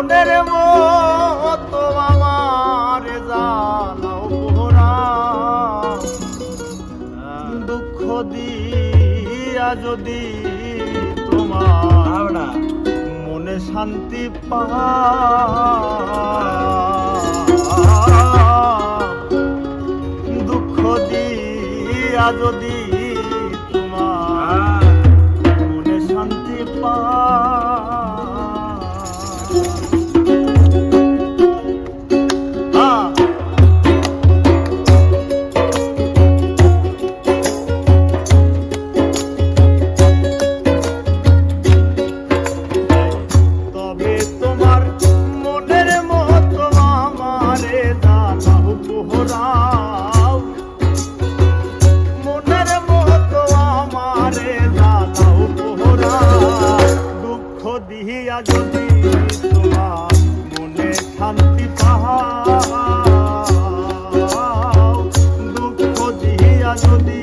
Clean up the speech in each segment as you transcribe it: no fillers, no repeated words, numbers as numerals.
মনের মতো আমার জানাও পোহরা, দুঃখ দিয়া যদি তোমার মনে শান্তি দুঃখ দিয়া যদি তোমার মনে শান্তি তবে তোমার মনের মতো আমারে জানাও পোহরাও, মনের মতো আমারে জানাও পোহরা, দুঃখ দিয়া যদি তোমার মনে শান্তি পাও, দুঃখ দিয়া যদি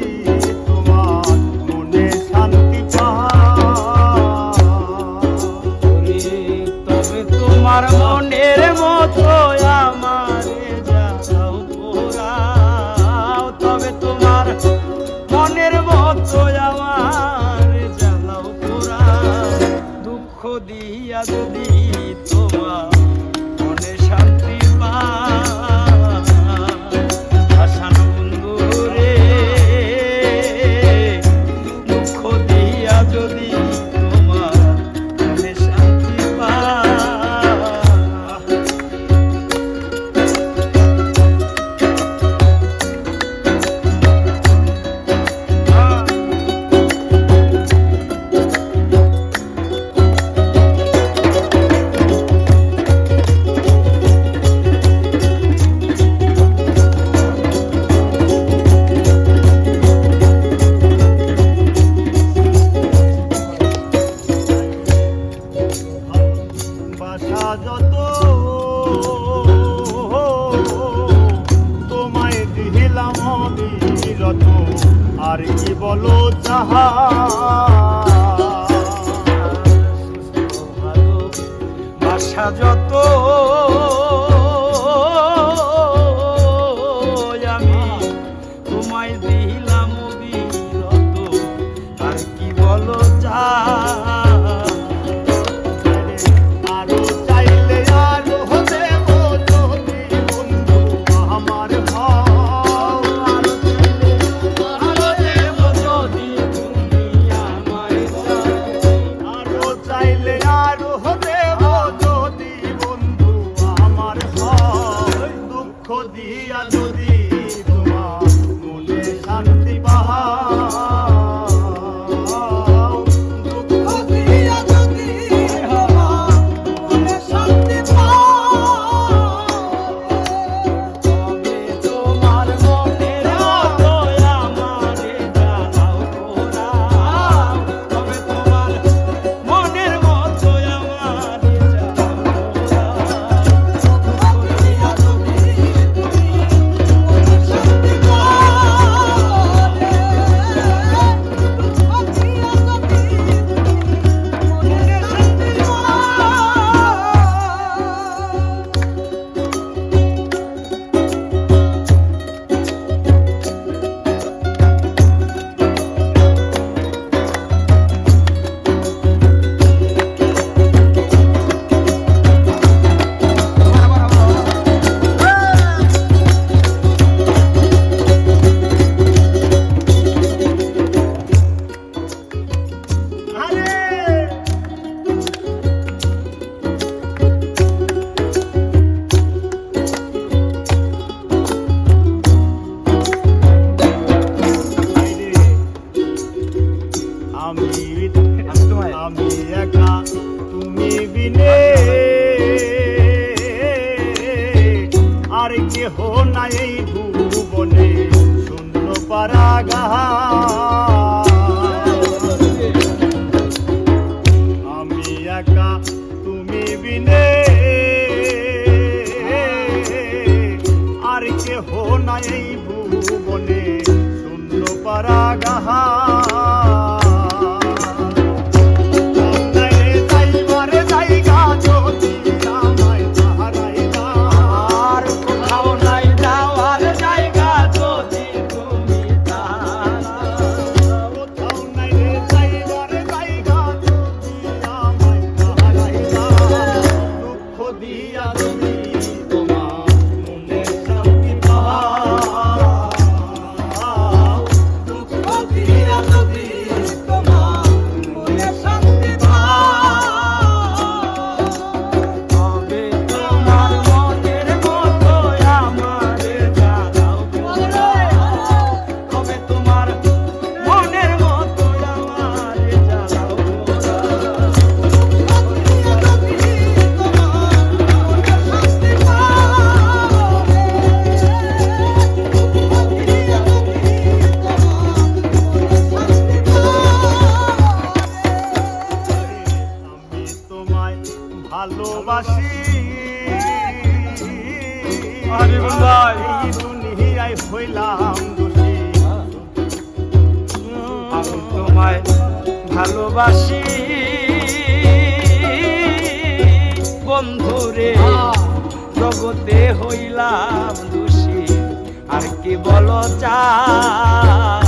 তোমার মনে শান্তি পাও, তবে তোমার মনের মতো আমারে জানাও পোহরাও, তবে তোমার মনের মতো আমারে জানাও পোহরাও, দুঃখ দিয়া যদি তোমার মনে শান্তি পাও, আশান বন্ধু রে, দুঃখ দিয়া যদি তোমার মনে শান্তি পাও। বাসা যত তোমায় দিলাম বিরত, আর কি বলো যাহা ভালোবাসা যত আমি তোমায় দিলাম বিরত, আর কি বলো যা আরো চাইলে আরো দেব যদি বন্ধু আমার হও, আরো দেব যদি তুমি আমায় চাও, আরো চাইলে আরো দেব যদি বন্ধু দিয়া যদি তোমার মনে শান্তি পাও, দুঃখ দিয়া যদি তোমার মনে শান্তি পাও, তবে তোমার মনের মতো আমারে জ্বালাও গোরা। তবে তোমার মনের মতো আমারে জ্বালাও গোরা। আমি তোমায় ভালোবাসি, আরে ভাই। এই দুনিয়ায় হইলাম দোষী, আমি তোমায় ভালোবাসি বন্ধুরে, জগতে হইলাম দোষী, আর কি বলো চাই।